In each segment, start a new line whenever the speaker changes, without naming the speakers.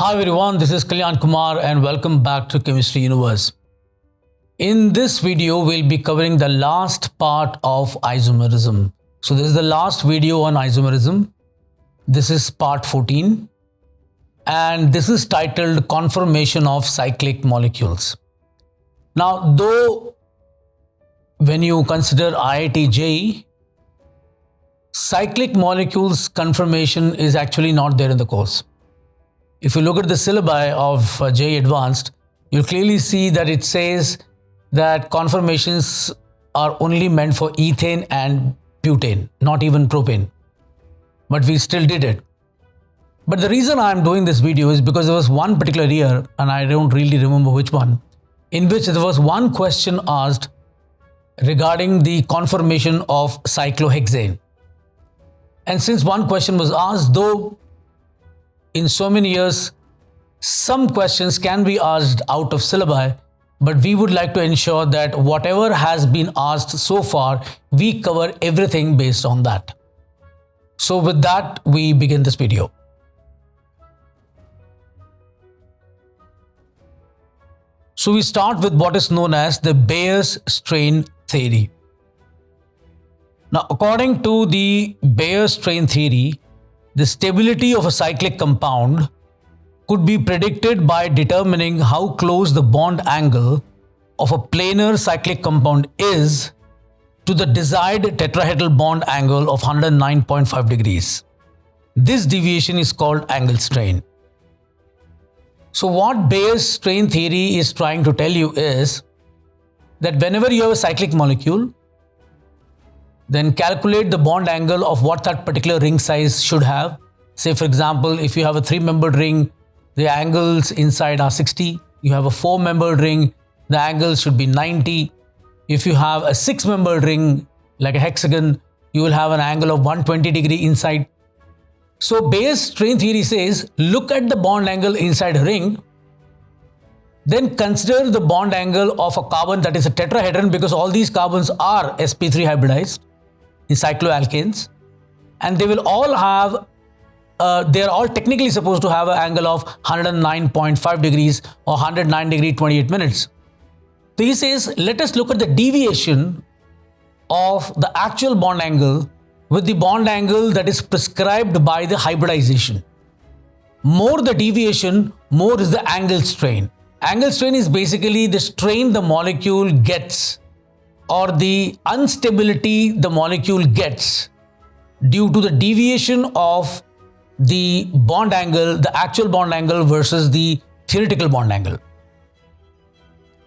Hi everyone, this is Kalyan Kumar and welcome back to Chemistry Universe. In this video, we'll be covering the last part of isomerism. So this is the last video on isomerism. This is part 14 and this is titled Conformation of Cyclic Molecules. Now, though when you consider IIT JEE, cyclic molecules conformation is actually not there in the course. If you look at the syllabi of JEE Advanced, you'll clearly see that it says that conformations are only meant for ethane and butane, not even propane. But we still did it. But the reason I'm doing this video is because there was one particular year, and I don't really remember which one, in which there was one question asked regarding the conformation of cyclohexane. And since one question was asked, though in so many years, some questions can be asked out of syllabi, but we would like to ensure that whatever has been asked so far, we cover everything based on that. So with that, we begin this video. So we start with what is known as the Bayes strain theory. Now, according to the Bayes strain theory, the stability of a cyclic compound could be predicted by determining how close the bond angle of a planar cyclic compound is to the desired tetrahedral bond angle of 109.5 degrees. This deviation is called angle strain. So what Bayes strain theory is trying to tell you is that whenever you have a cyclic molecule, then calculate the bond angle of what that particular ring size should have. Say for example, if you have a 3-membered ring, the angles inside are 60. You have a 4-membered ring, the angles should be 90. If you have a 6-membered ring, like a hexagon, you will have an angle of 120 degree inside. So Bayes strain theory says, look at the bond angle inside a ring, then consider the bond angle of a carbon that is a tetrahedron, because all these carbons are sp3 hybridized in cycloalkanes, and they will all have, they are all technically supposed to have an angle of 109.5 degrees or 109 degree 28 minutes. So he says, let us look at the deviation of the actual bond angle with the bond angle that is prescribed by the hybridization. More the deviation, more is the angle strain. Angle strain is basically the strain the molecule gets, or the instability the molecule gets due to the deviation of the bond angle, the actual bond angle versus the theoretical bond angle.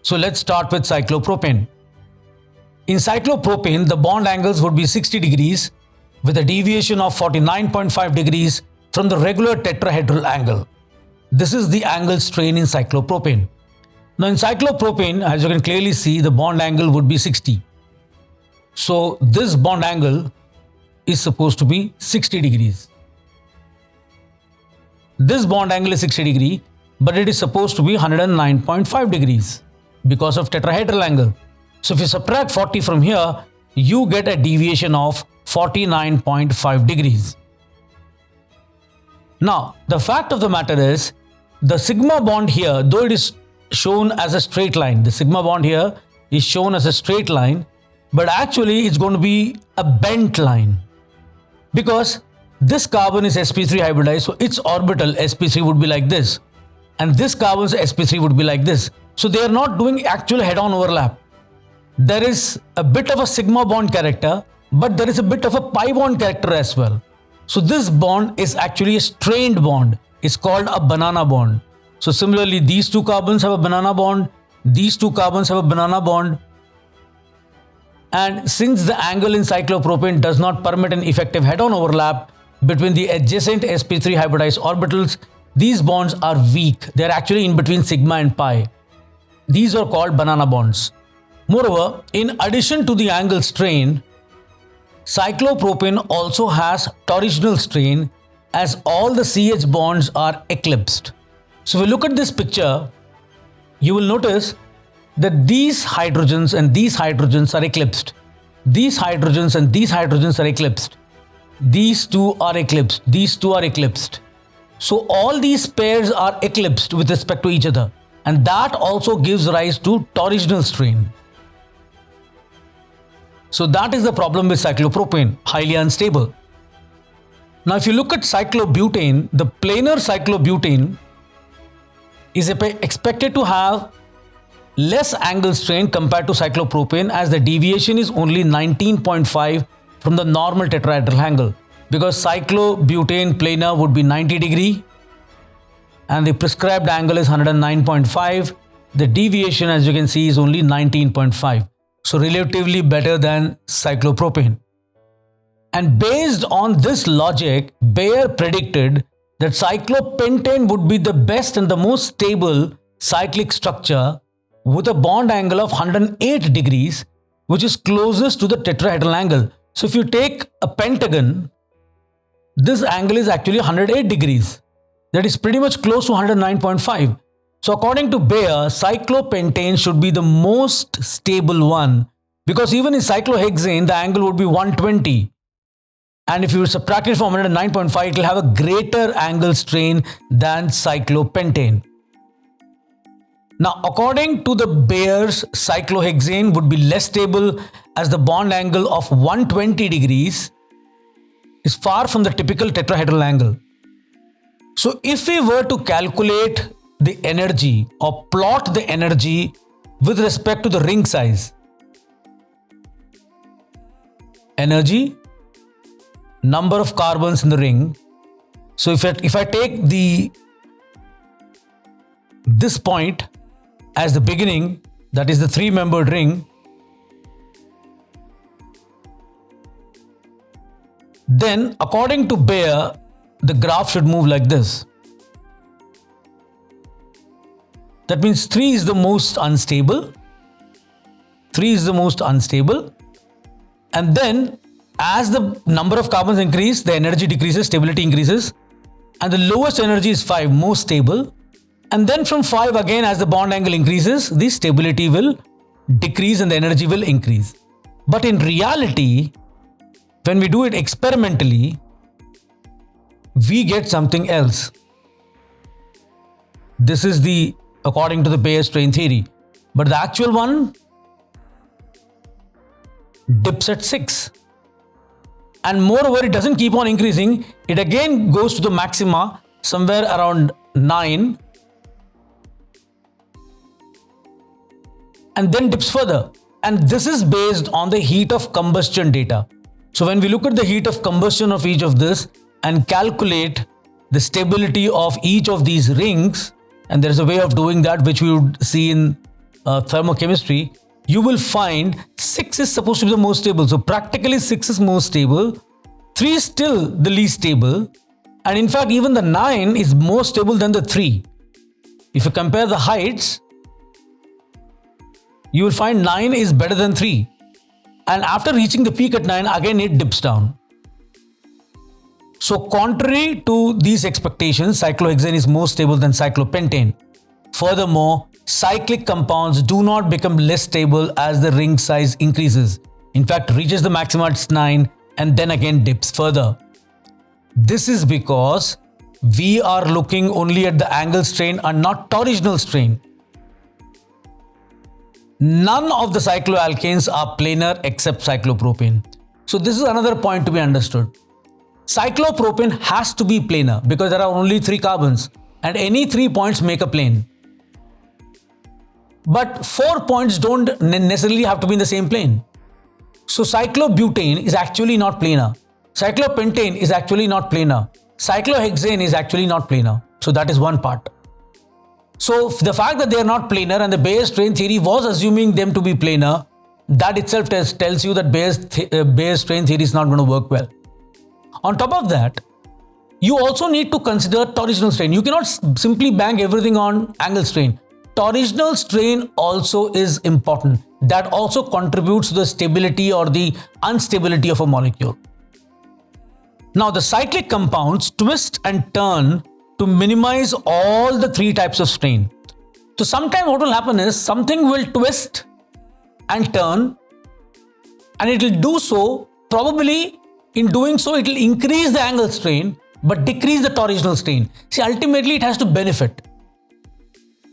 So let's start with cyclopropane. In cyclopropane, the bond angles would be 60 degrees with a deviation of 49.5 degrees from the regular tetrahedral angle. This is the angle strain in cyclopropane. Now in cyclopropane, as you can clearly see, the bond angle would be 60. So this bond angle is supposed to be 60 degrees. This bond angle is 60 degrees, but it is supposed to be 109.5 degrees because of tetrahedral angle. So if you subtract 40 from here, you get a deviation of 49.5 degrees. Now, the fact of the matter is, the sigma bond here, though it is shown as a straight line, the sigma bond here is shown as a straight line, but actually it's going to be a bent line, because this carbon is sp3 hybridized, so its orbital sp3 would be like this, and this carbon's sp3 would be like this. So they are not doing actual head-on overlap. There is a bit of a sigma bond character, but there is a bit of a pi bond character as well. So this bond is actually a strained bond. It's called a banana bond. So similarly, these two carbons have a banana bond, these two carbons have a banana bond. And since the angle in cyclopropane does not permit an effective head-on overlap between the adjacent sp3 hybridized orbitals, these bonds are weak. They are actually in between sigma and pi. These are called banana bonds. Moreover, in addition to the angle strain, cyclopropane also has torsional strain, as all the CH bonds are eclipsed. So if we look at this picture, you will notice that these hydrogens and these hydrogens are eclipsed. These hydrogens and these hydrogens are eclipsed. These two are eclipsed. These two are eclipsed. So all these pairs are eclipsed with respect to each other, and that also gives rise to torsional strain. So that is the problem with cyclopropane, highly unstable. Now if you look at cyclobutane, the planar cyclobutane is expected to have less angle strain compared to cyclopropane, as the deviation is only 19.5 from the normal tetrahedral angle, because cyclobutane planar would be 90 degree and the prescribed angle is 109.5. The deviation, as you can see, is only 19.5. So relatively better than cyclopropane. And based on this logic, Bayer predicted that cyclopentane would be the best and the most stable cyclic structure with a bond angle of 108 degrees, which is closest to the tetrahedral angle. So if you take a pentagon, this angle is actually 108 degrees. That is pretty much close to 109.5. So according to Bayer, cyclopentane should be the most stable one, because even in cyclohexane, the angle would be 120. And if you subtract it from 109.5, it will have a greater angle strain than cyclopentane. Now, according to the Bayer's, cyclohexane would be less stable, as the bond angle of 120 degrees is far from the typical tetrahedral angle. So if we were to calculate the energy or plot the energy with respect to the ring size, energy, number of carbons in the ring. So if I take this point as the beginning, that is the 3-membered ring, then according to Bayer, the graph should move like this. That means 3 is the most unstable. 3 is the most unstable. And then as the number of carbons increase, the energy decreases, stability increases. And the lowest energy is 5, most stable. And then from 5 again, as the bond angle increases, the stability will decrease and the energy will increase. But in reality, when we do it experimentally, we get something else. This is according to the Bayer strain theory. But the actual one dips at 6. And moreover, it doesn't keep on increasing. It again goes to the maxima somewhere around 9 and then dips further. And this is based on the heat of combustion data. So when we look at the heat of combustion of each of this and calculate the stability of each of these rings, and there is a way of doing that which we would see in thermochemistry, you will find 6 is supposed to be the most stable. So practically 6 is most stable, 3 is still the least stable, and in fact even the 9 is more stable than the 3. If you compare the heights, you will find 9 is better than 3. And after reaching the peak at 9, again it dips down. So contrary to these expectations, cyclohexane is more stable than cyclopentane. Furthermore, cyclic compounds do not become less stable as the ring size increases. In fact, reaches the maximum at 9 and then again dips further. This is because we are looking only at the angle strain and not torsional strain. None of the cycloalkanes are planar except cyclopropane. So this is another point to be understood. Cyclopropane has to be planar because there are only 3 carbons and any 3 points make a plane. But 4 points don't necessarily have to be in the same plane. So cyclobutane is actually not planar. Cyclopentane is actually not planar. Cyclohexane is actually not planar. So that is one part. So the fact that they are not planar and the Bayer strain theory was assuming them to be planar, that itself tells you that Bayer strain theory is not going to work well. On top of that, you also need to consider torsional strain. You cannot simply bang everything on angle strain. Torsional strain also is important. That also contributes to the stability or the instability of a molecule. Now, the cyclic compounds twist and turn to minimize all the 3 types of strain. So sometimes what will happen is something will twist and turn, and it will do so, probably in doing so it will increase the angle strain, but decrease the torsional strain. See, ultimately it has to benefit.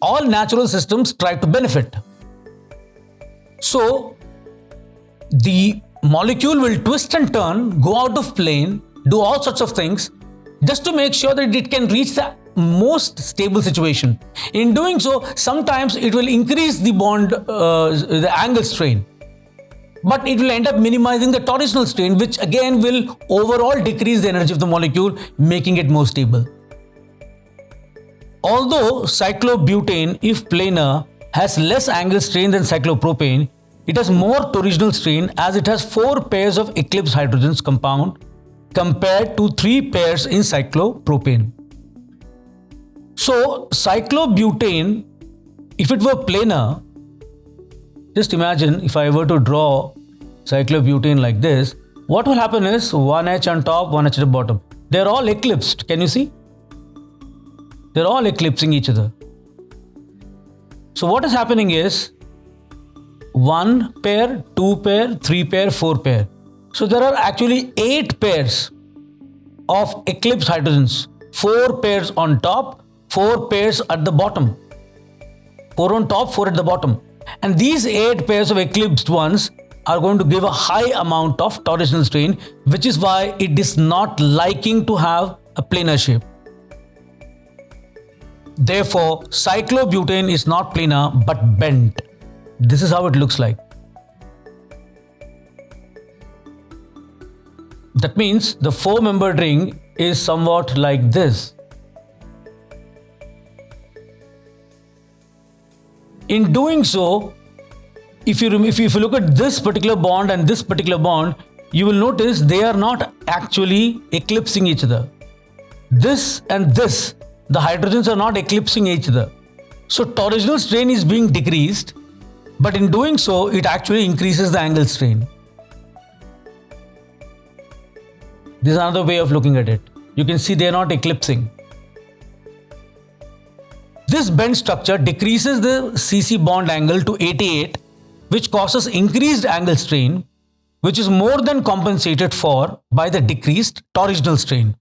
All natural systems try to benefit. So the molecule will twist and turn, go out of plane, do all sorts of things just to make sure that it can reach the most stable situation. In doing so, sometimes it will increase the bond, the angle strain, but it will end up minimizing the torsional strain, which again will overall decrease the energy of the molecule, making it more stable. Although cyclobutane, if planar, has less angle strain than cyclopropane, it has more torsional strain as it has 4 pairs of eclipsed hydrogens compound compared to 3 pairs in cyclopropane. So cyclobutane, if it were planar, just imagine if I were to draw cyclobutane like this, what will happen is 1H on top, 1H at the bottom. They're all eclipsed. Can you see? They're all eclipsing each other. So what is happening is 1 pair, 2 pair, 3 pair, 4 pair. So there are actually 8 pairs of eclipsed hydrogens. 4 pairs on top, 4 pairs at the bottom. 4 on top, 4 at the bottom. And these 8 pairs of eclipsed ones are going to give a high amount of torsional strain, which is why it is not liking to have a planar shape. Therefore, cyclobutane is not planar but bent. This is how it looks like. That means the 4-membered ring is somewhat like this. In doing so, if you look at this particular bond and this particular bond, you will notice they are not actually eclipsing each other. This and this, the hydrogens are not eclipsing each other. So torsional strain is being decreased, but in doing so, it actually increases the angle strain. This is another way of looking at it. You can see they are not eclipsing. This bent structure decreases the CC bond angle to 88, which causes increased angle strain, which is more than compensated for by the decreased torsional strain.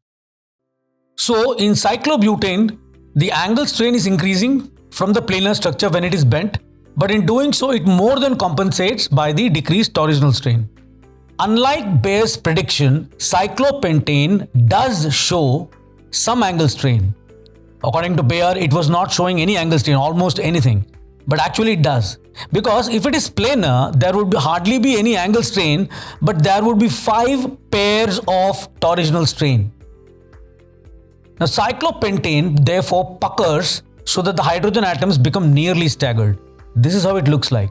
So in cyclobutane, the angle strain is increasing from the planar structure when it is bent, but in doing so, it more than compensates by the decreased torsional strain. Unlike Bayer's prediction, cyclopentane does show some angle strain. According to Bayer, it was not showing any angle strain, almost anything. But actually it does. Because if it is planar, there would hardly be any angle strain, but there would be 5 pairs of torsional strain. Now cyclopentane therefore puckers so that the hydrogen atoms become nearly staggered. This is how it looks like.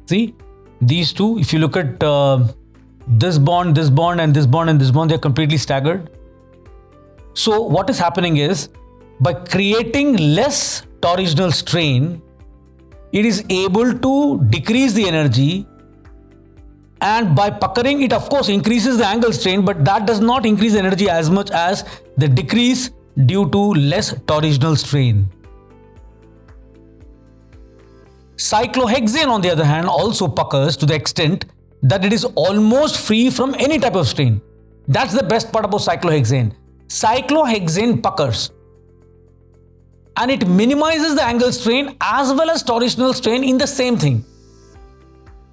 See, these two, if you look at this bond, and this bond, and this bond, they're completely staggered. So what is happening is, by creating less torsional strain, it is able to decrease the energy, and by puckering it, of course, increases the angle strain, but that does not increase the energy as much as the decrease due to less torsional strain. Cyclohexane, on the other hand, also puckers to the extent that it is almost free from any type of strain. That's the best part about cyclohexane. Cyclohexane puckers, and it minimizes the angle strain as well as torsional strain in the same thing.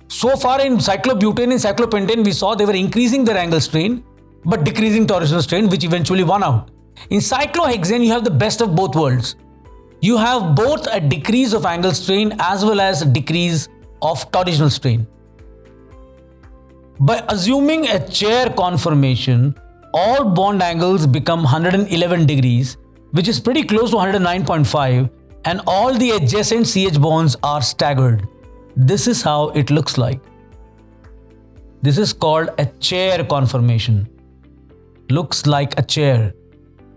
So far in cyclobutane and cyclopentane, we saw they were increasing their angle strain but decreasing torsional strain, which eventually won out. In cyclohexane, you have the best of both worlds. You have both a decrease of angle strain as well as a decrease of torsional strain. By assuming a chair conformation, all bond angles become 111 degrees, which is pretty close to 109.5, and all the adjacent CH bonds are staggered. This is how it looks like. This is called a chair conformation. Looks like a chair.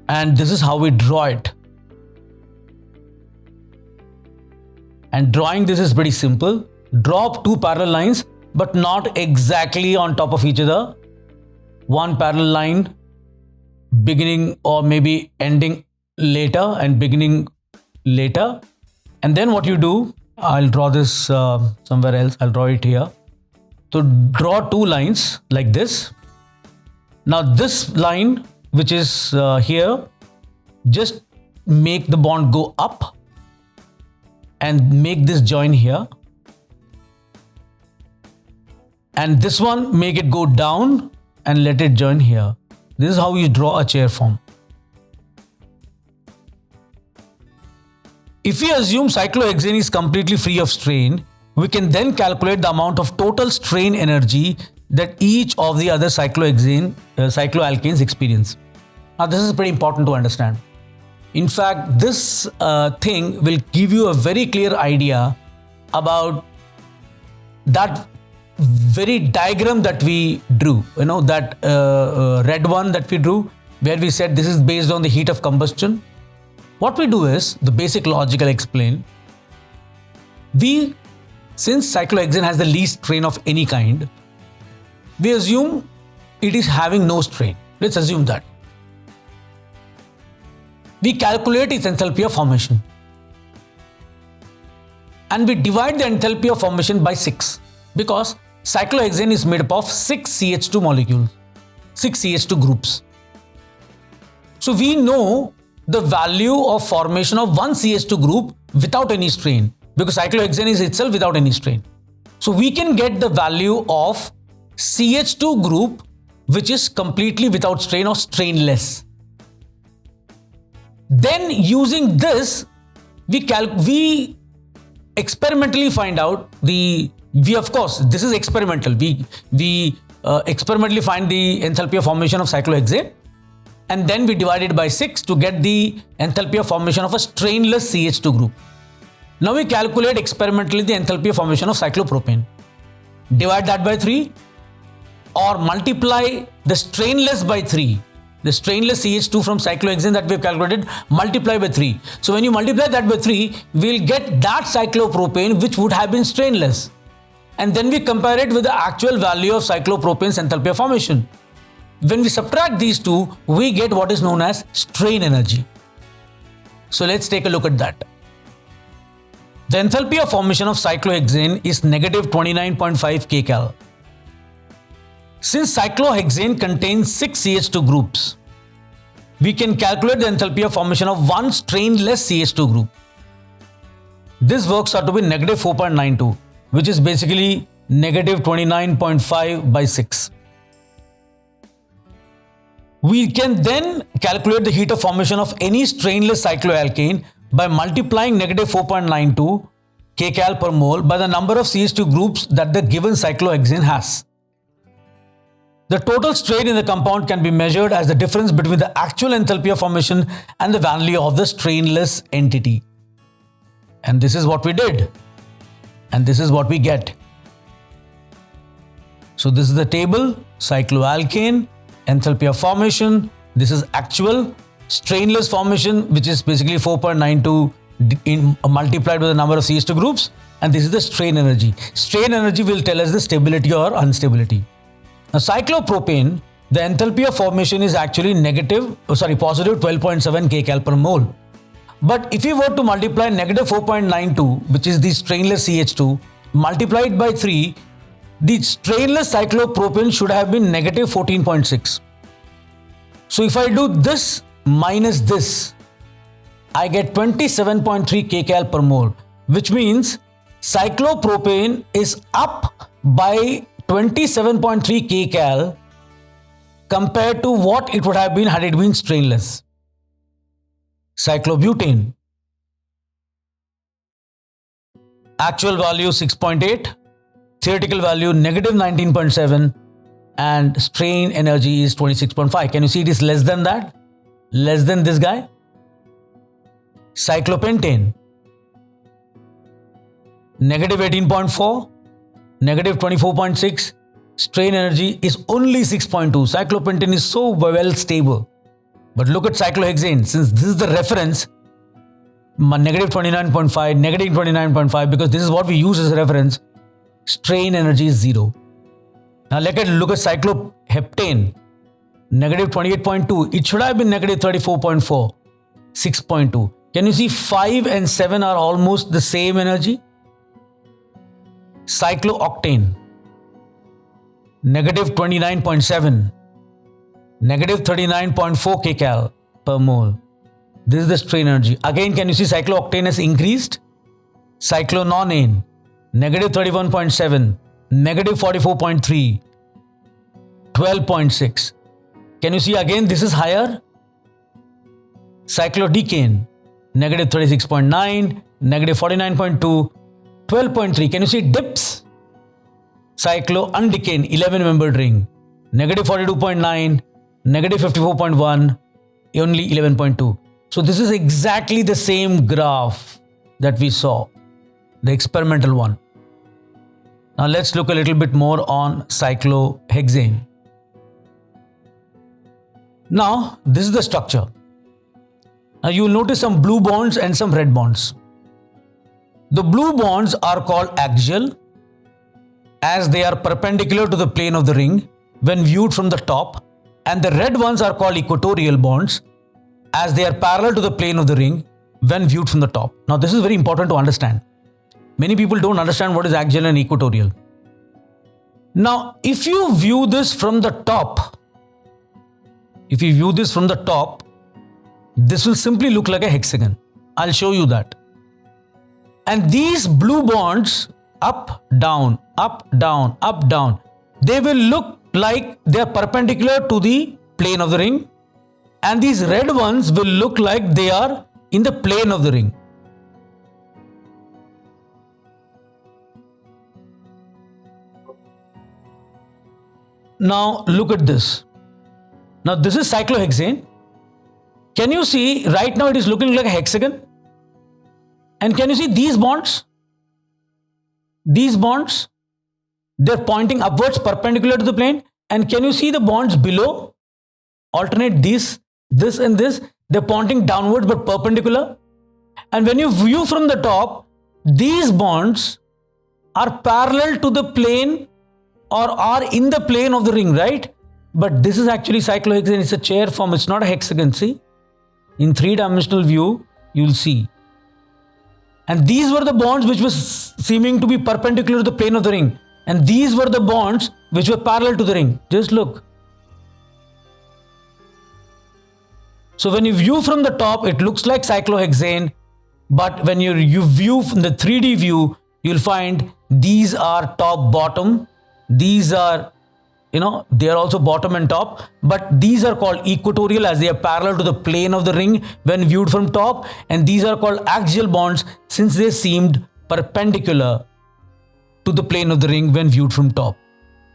And this is how we draw it. And drawing this is pretty simple. Drop 2 parallel lines, but not exactly on top of each other. One parallel line beginning or maybe ending later and beginning later. And then what you do, I'll draw this somewhere else. I'll draw it here. So draw 2 lines like this. Now this line, which is here, just make the bond go up and make this join here. And this one, make it go down and let it join here. This is how you draw a chair form. If we assume cyclohexane is completely free of strain, we can then calculate the amount of total strain energy that each of the other cycloalkanes experience. Now this is pretty important to understand. In fact, this thing will give you a very clear idea about that very diagram that we drew, that red one that we drew, where we said this is based on the heat of combustion. What we do is, the basic logic I'll explain. Since cyclohexane has the least strain of any kind, we assume it is having no strain. Let's assume that. We calculate its enthalpy of formation. And we divide the enthalpy of formation by 6, because cyclohexane is made up of 6 CH2 molecules, 6 CH2 groups. So we know the value of formation of one CH2 group without any strain, because cyclohexane is itself without any strain. So we can get the value of CH2 group which is completely without strain or strainless. Then using this, we experimentally find out of course, this is experimental. We experimentally find the enthalpy of formation of cyclohexane, and then we divide it by 6 to get the enthalpy of formation of a strainless CH2 group. Now we calculate experimentally the enthalpy of formation of cyclopropane. Divide that by 3 or multiply the strainless by 3. The strainless CH2 from cyclohexane that we have calculated, multiply by 3. So when you multiply that by 3, we'll get that cyclopropane which would have been strainless. And then we compare it with the actual value of cyclopropane's enthalpy of formation. When we subtract these two, we get what is known as strain energy. So let's take a look at that. The enthalpy of formation of cyclohexane is negative 29.5 kcal. Since cyclohexane contains 6 CH2 groups, we can calculate the enthalpy of formation of one strainless CH2 group. This works out to be negative 4.92, which is basically negative 29.5 by 6. We can then calculate the heat of formation of any strainless cycloalkane by multiplying negative 4.92 kcal per mole by the number of CH2 groups that the given cyclohexane has. The total strain in the compound can be measured as the difference between the actual enthalpy of formation and the value of the strainless entity. And this is what we did. And this is what we get. So this is the table, cycloalkane, enthalpy of formation. This is actual strainless formation, which is basically 4.92 multiplied by the number of CH2 groups. And this is the strain energy. Strain energy will tell us the stability or instability. Now cyclopropane, the enthalpy of formation is actually positive 12.7 kcal per mole. But if you were to multiply negative 4.92, which is the strainless CH2, multiplied by 3, the strainless cyclopropane should have been negative 14.6. So if I do this minus this, I get 27.3 kcal per mole, which means cyclopropane is up by 27.3 kcal compared to what it would have been had it been strainless. Cyclobutane, actual value 6.8, theoretical value negative 19.7, and strain energy is 26.5. Can you see it is less than that? Less than this guy? Cyclopentane, negative 18.4, negative 24.6, strain energy is only 6.2. Cyclopentane is so well stable. But look at cyclohexane, since this is the reference, negative 29.5, negative 29.5, because this is what we use as a reference, strain energy is 0. Now look at cycloheptane, negative 28.2. It should have been negative 34.4, 6.2. Can you see 5 and 7 are almost the same energy? Cyclooctane, negative 29.7. negative 39.4 kcal per mole. This is the strain energy. Again, can you see cyclooctane has increased? Cyclononane, negative 31.7, negative 44.3, 12.6. Can you see again this is higher? Cyclodecane, negative 36.9, negative 49.2, 12.3. Can you see dips? Cycloundecane, 11 membered ring, negative 42.9, negative 54.1, only 11.2. So this is exactly the same graph that we saw, the experimental one. Now let's look a little bit more on cyclohexane. Now this is the structure. Now you will notice some blue bonds and some red bonds. The blue bonds are called axial as they are perpendicular to the plane of the ring when viewed from the top, and the red ones are called equatorial bonds as they are parallel to the plane of the ring when viewed from the top. Now this is very important to understand. Many people don't understand what is axial and equatorial. Now if you view this from the top, this will simply look like a hexagon. I'll show you that. And these blue bonds, up, down, up, down, up, down, they will look like they are perpendicular to the plane of the ring. And these red ones will look like they are in the plane of the ring. Now look at this. Now this is cyclohexane. Can you see right now it is looking like a hexagon? And can you see these bonds? These bonds, they're pointing upwards perpendicular to the plane. And can you see the bonds below? Alternate this and this. They're pointing downwards but perpendicular. And when you view from the top, these bonds are parallel to the plane or are in the plane of the ring, right? But this is actually cyclohexane. It's a chair form. It's not a hexagon. See? In three-dimensional view, you'll see. And these were the bonds which were seeming to be perpendicular to the plane of the ring. And these were the bonds which were parallel to the ring. Just look. So when you view from the top, it looks like cyclohexane. But when you view from the 3D view, you'll find these are top, bottom. These are, they are also bottom and top. But these are called equatorial as they are parallel to the plane of the ring when viewed from top. And these are called axial bonds since they seemed perpendicular to the plane of the ring when viewed from top.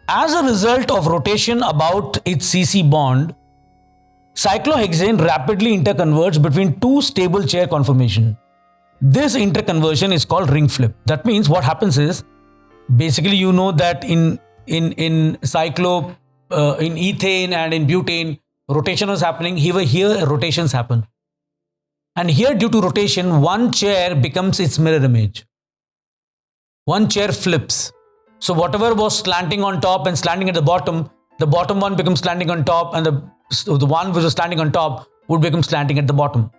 As a result of rotation about its CC bond, cyclohexane rapidly interconverts between two stable chair conformations. This interconversion is called ring flip. That means what happens is, basically you know that in ethane and in butane, rotation was happening. Here rotations happen. And here due to rotation, one chair becomes its mirror image. One chair flips. So whatever was slanting on top and slanting at the bottom one becomes slanting on top, and the one which was slanting on top would become slanting at the bottom.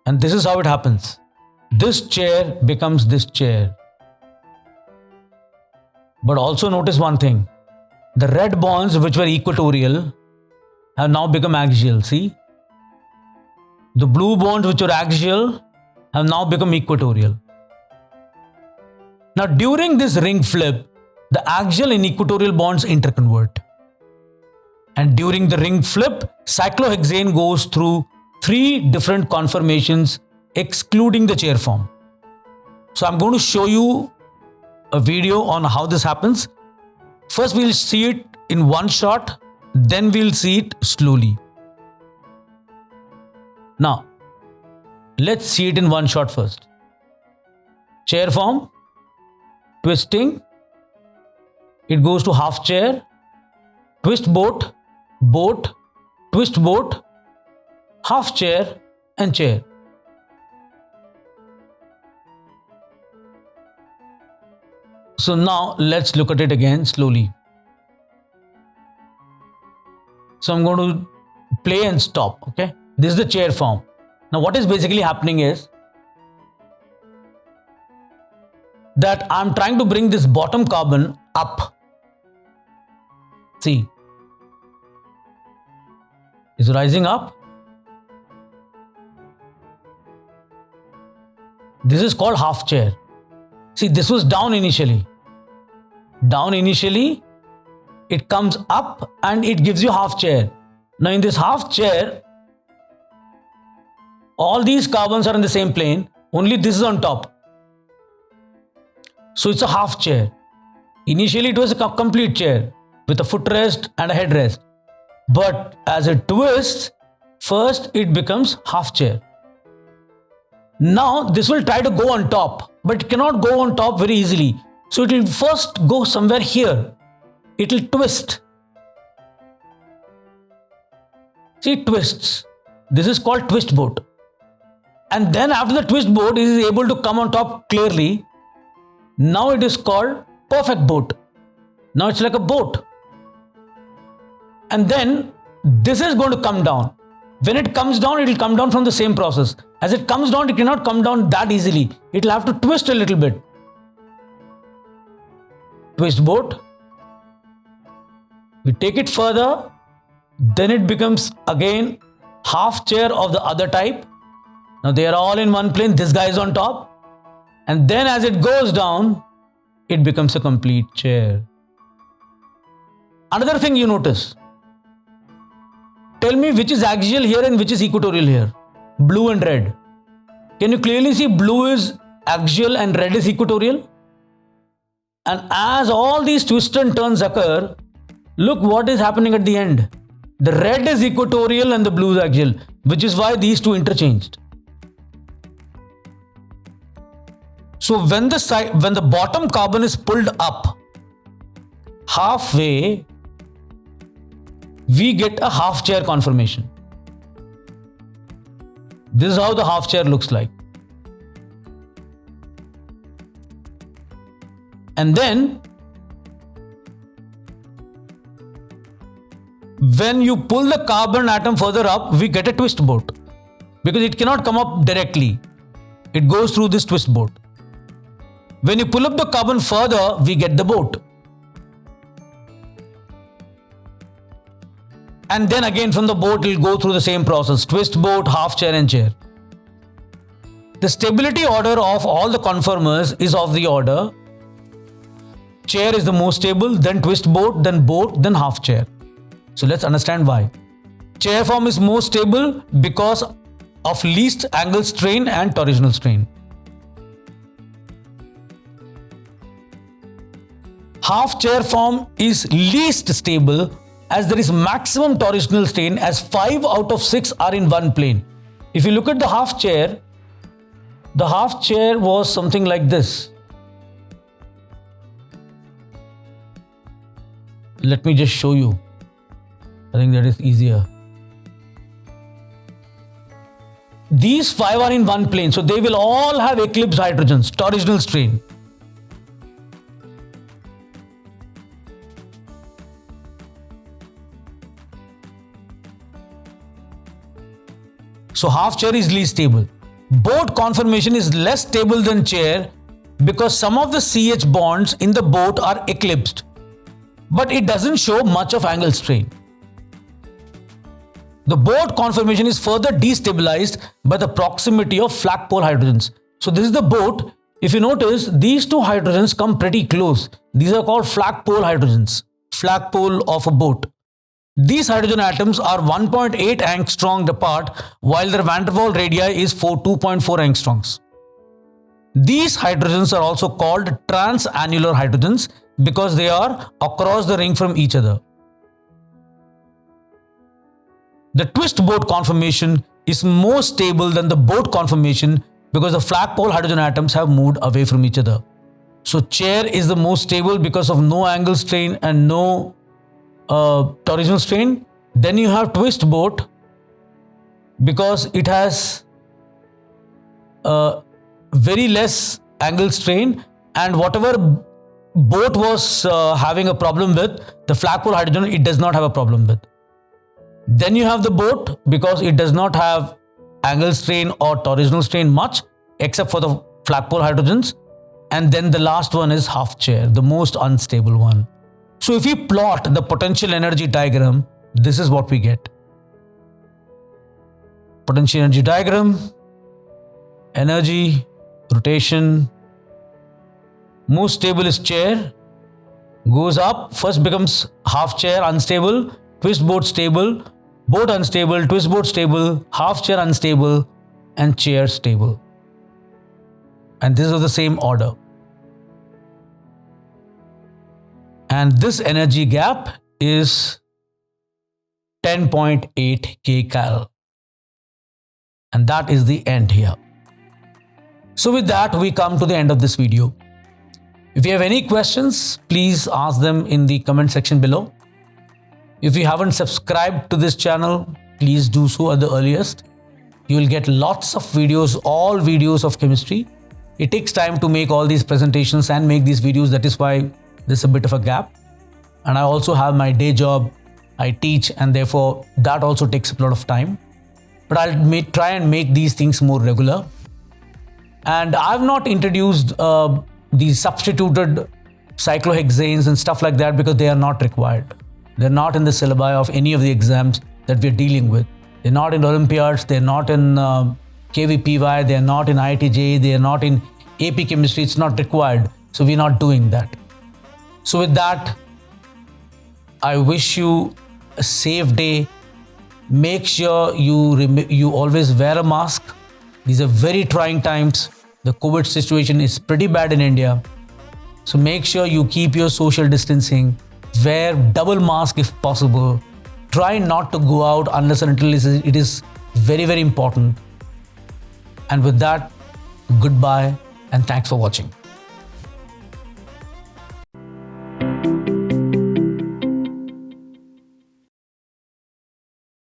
And this is how it happens. This chair becomes this chair. But also notice one thing. The red bonds which were equatorial have now become axial. See? The blue bonds which were axial have now become equatorial. Now during this ring flip, the axial and equatorial bonds interconvert. And during the ring flip, cyclohexane goes through 3 different conformations excluding the chair form. So I'm going to show you a video on how this happens. First we'll see it in one shot, then we'll see it slowly. Now, let's see it in one shot first. Chair form, twisting, it goes to half chair, twist boat, boat, twist boat, half chair and chair. So now let's look at it again slowly. So I'm going to play and stop. Okay. This is the chair form. Now what is basically happening is that I'm trying to bring this bottom carbon up. See. is rising up. This is called half chair. See, this was down initially. Down initially, it comes up and it gives you half chair. Now in this half chair, all these carbons are in the same plane, only this is on top. So it's a half chair. Initially it was a complete chair with a footrest and a headrest. But as it twists, first it becomes half chair. Now this will try to go on top, but it cannot go on top very easily. So it will first go somewhere here. It will twist. See, it twists. This is called twist boat. And then after the twist boat, it is able to come on top clearly. Now it is called perfect boat. Now it's like a boat. And then this is going to come down. When it comes down, it will come down from the same process. As it comes down, it cannot come down that easily. It will have to twist a little bit. Twist boat. We take it further. Then it becomes again half chair of the other type. Now they are all in one plane. This guy is on top. And then as it goes down, it becomes a complete chair. Another thing you notice. Tell me which is axial here and which is equatorial here. Blue and red. Can you clearly see blue is axial and red is equatorial? And as all these twists and turns occur, look what is happening at the end. The red is equatorial and the blue is axial, which is why these two interchanged. So when the bottom carbon is pulled up halfway, we get a half chair conformation. This is how the half chair looks like. And then when you pull the carbon atom further up, we get a twist boat because it cannot come up directly. It goes through this twist boat. When you pull up the carbon further, we get the boat. And then again from the boat, it will go through the same process. Twist boat, half chair and chair. The stability order of all the conformers is of the order. Chair is the most stable, then twist boat, then half chair. So let's understand why. Chair form is most stable because of least angle strain and torsional strain. Half chair form is least stable as there is maximum torsional strain, as 5 out of 6 are in one plane. If you look at the half chair was something like this. Let me just show you. I think that is easier. These 5 are in one plane, so they will all have eclipsed hydrogens, torsional strain. So half chair is least stable. Boat conformation is less stable than chair because some of the CH bonds in the boat are eclipsed, but it doesn't show much of angle strain. The boat conformation is further destabilized by the proximity of flag pole hydrogens. So this is the boat. If you notice, these two hydrogens come pretty close. These are called flag pole hydrogens, flag pole of a boat. These hydrogen atoms are 1.8 angstrom apart, while their van der Waals radii is 2.4 angstroms. These hydrogens are also called transannular hydrogens because they are across the ring from each other. The twist boat conformation is more stable than the boat conformation because the flag pole hydrogen atoms have moved away from each other. So chair is the most stable because of no angle strain and no torsional strain. Then you have twist boat because it has very less angle strain, and whatever boat was having a problem with, the flag pole hydrogen it does not have a problem with. Then you have the boat because it does not have angle strain or torsional strain much except for the flag pole hydrogens. And then the last one is half chair, the most unstable one. So if we plot the potential energy diagram, this is what we get. potential energy diagram, energy, rotation. Most stable is chair, goes up, first becomes half chair unstable, twist boat stable, boat unstable, twist boat stable, half chair unstable, and chair stable. And this is the same order. And this energy gap is 10.8 kcal. And that is the end here. So with that, we come to the end of this video. If you have any questions, please ask them in the comment section below. If you haven't subscribed to this channel, please do so at the earliest. You will get lots of videos, all videos of chemistry. It takes time to make all these presentations and make these videos. That is why there's a bit of a gap. And I also have my day job. I teach, and therefore that also takes a lot of time. But I'll try and make these things more regular. And I've not introduced these substituted cyclohexanes and stuff like that because they are not required. They're not in the syllabi of any of the exams that we're dealing with. They're not in Olympiads, they're not in KVPY, they're not in IITJ, they're not in AP Chemistry. It's not required. So we're not doing that. So with that, I wish you a safe day. Make sure you always wear a mask. These are very trying times. The COVID situation is pretty bad in India. So make sure you keep your social distancing. Wear double mask if possible. Try not to go out unless and until it is very, very important. And with that, goodbye and thanks for watching.